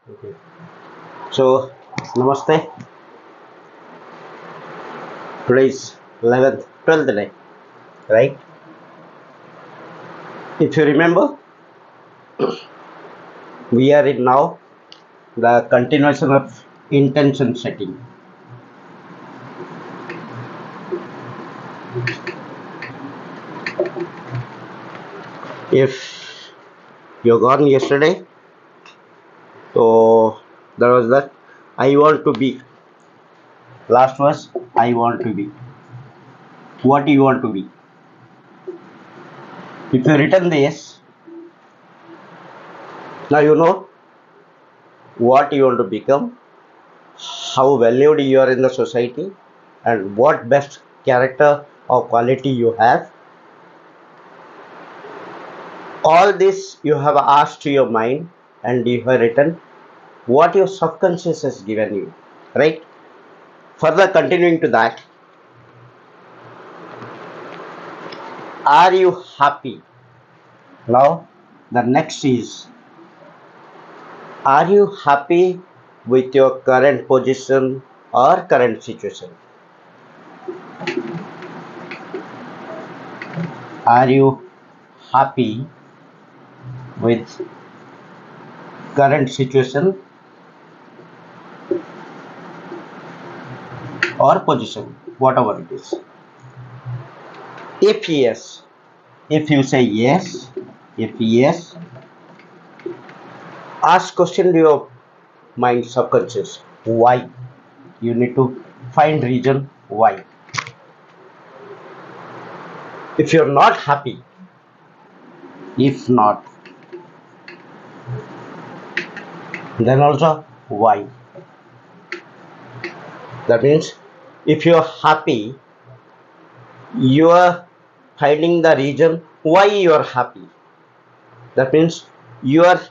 Okay. So, Namaste. Today is 11th, 12th day, right? If you remember, we are in now the continuation of intention setting. If you gone yesterday, so there was that I want to be. Last was I want to be. What do you want to be? If you written this, now you know what you want to become, how valued you are in the society, and what best character or quality you have. All this you have asked to your mind and you have written what your subconscious has given you, right? Further continuing to that, are you happy? Now the next is, are you happy with your current position or current situation? Are you happy with current situation or position, whatever it is? If yes, if you say yes, if yes, ask question to your mind subconscious. Why? You need to find reason why. If you're not happy, if not, then also why. That means if you're happy, you are finding the reason why you are happy. That means you are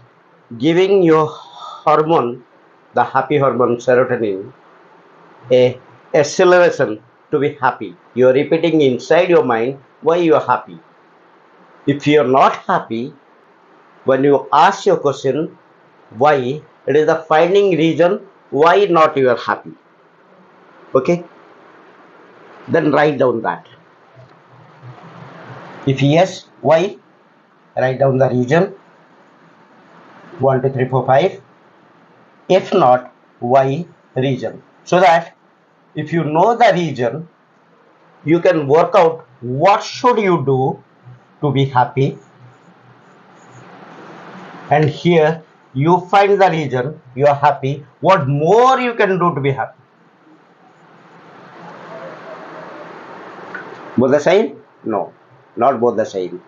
giving your hormone, the happy hormone serotonin, a acceleration to be happy. You are repeating inside your mind why you are happy. If you are not happy, when you ask your question why, it is the finding reason why not you are happy. Okay, then write down that. If yes, why, write down the reason 1 2 3 4 5. If not, why, reason, so that if you know the reason, you can work out what should you do to be happy, and here you find the reason you are happy, what more you can do to be happy. Both the same? No, not both the same.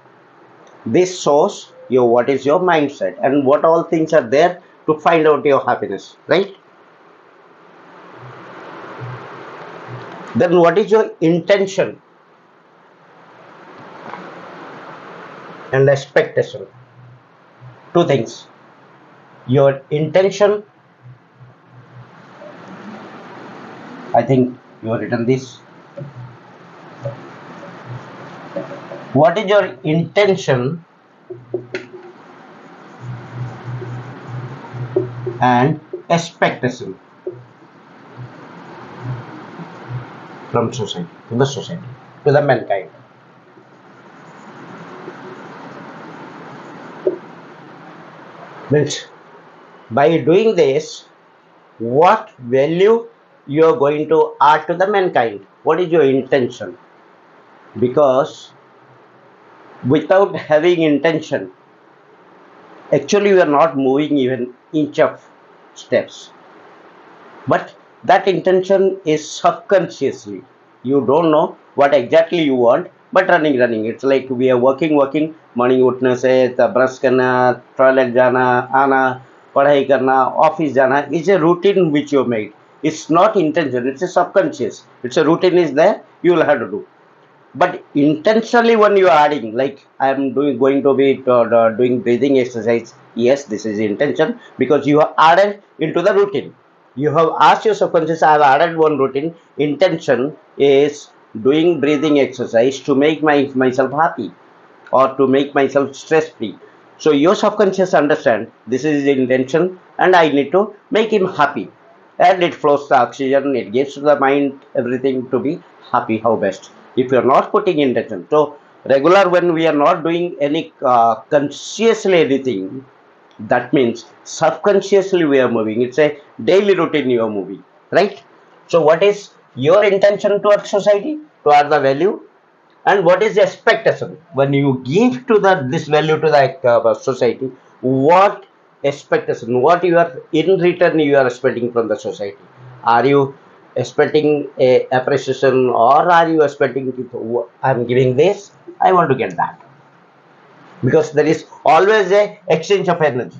This shows you what is your mindset and what all things are there to find out your happiness, right? Then what is your intention and expectation? Two things. Your intention, I think you have written this. What is your intention and expectation from society, to the society, to the mankind? Means by doing this, what value you are going to add to the mankind? What is your intention? Because without having intention, actually we are not moving even inch of steps. But that intention is subconsciously. You don't know what exactly you want, but running. It's like we are working. Morning उठने से brush करना, toilet जाना, आना, पढ़ाई करना, office जाना. It's a routine which you made. It's not intention. It's a subconscious. It's a routine is there. You will have to do. But intentionally, when you are adding, like I am going to be doing breathing exercise. Yes, this is intention because you have added into the routine. You have asked your subconscious, I have added one routine. Intention is doing breathing exercise to make myself happy or to make myself stress free. So your subconscious understand this is the intention and I need to make him happy. And it flows the oxygen, it gives to the mind everything to be happy, how best. If you are not putting intention. So regular when we are not doing any consciously anything, that means subconsciously we are moving. It's a daily routine you are moving, right? So what is your intention towards society, towards the value? And what is the expectation when you give to the this value to the society? What expectation, what you are in return you are expecting from the society? Are you expecting a appreciation, or are you expecting I'm giving this, I want to get that? Because there is always a exchange of energy.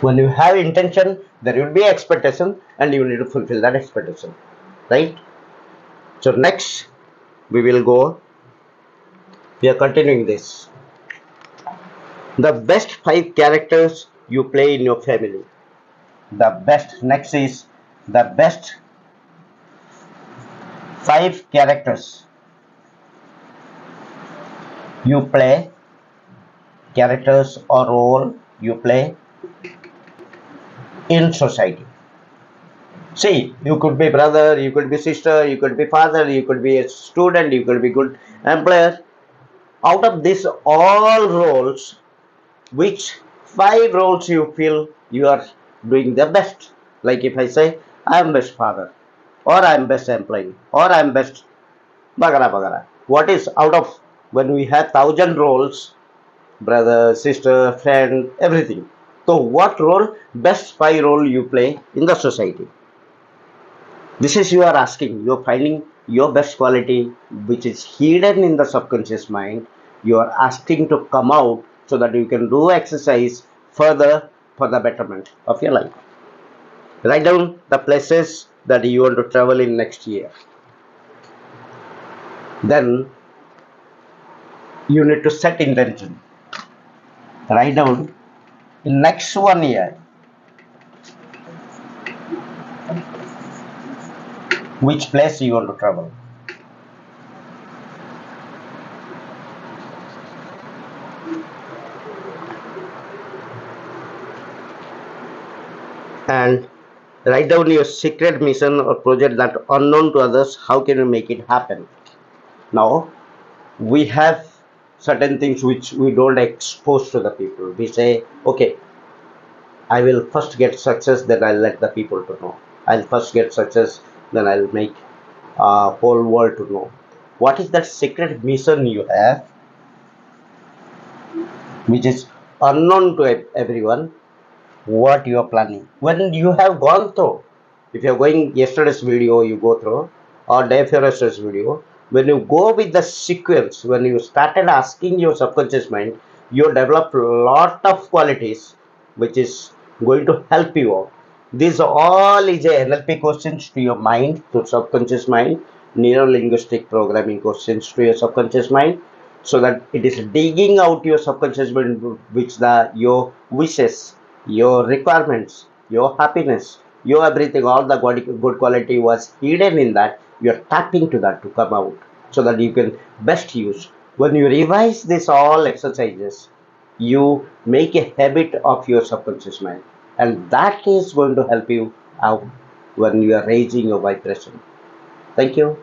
When you have intention, there will be expectation, and you need to fulfill that expectation, right? So next we will go, we are continuing this. The best five characters you play in your family. The best, next is the best five characters you play, characters or role you play in society. See, you could be brother, you could be sister, you could be father, you could be a student, you could be good employer. Out of these all roles, which five roles you feel you are doing the best? Like if I say, I am best father, or I am best employee, or I am best bagara bagara. What is out of, when we have 1,000 roles, brother, sister, friend, everything. So what role, best five role you play in the society? This is you are asking, you are finding your best quality which is hidden in the subconscious mind. You are asking to come out so that you can do exercise further for the betterment of your life. Write down the places that you want to travel in next year. Then you need to set intention. Write down in next 1 year which place you want to travel. And write down your secret mission or project that unknown to others. How can you make it happen? Now we have certain things which we don't expose to the people. We say, okay, I will first get success, then I'll let the people to know. I'll first get success, then I'll make whole world to know. What is that secret mission you have, which is unknown to everyone? What you are planning when you have gone through, if you're going yesterday's video you go through, or day before yesterday's video, when you go with the sequence, when you started asking your subconscious mind, you develop lot of qualities which is going to help you out. This all is a NLP questions to your mind, to subconscious mind, neuro linguistic programming questions to your subconscious mind, so that it is digging out your subconscious mind, which the your wishes, your requirements, your happiness, your everything, all the good quality was hidden in that. You are tapping to that to come out so that you can best use. When you revise this all exercises, you make a habit of your subconscious mind, and that is going to help you out when you are raising your vibration. Thank you.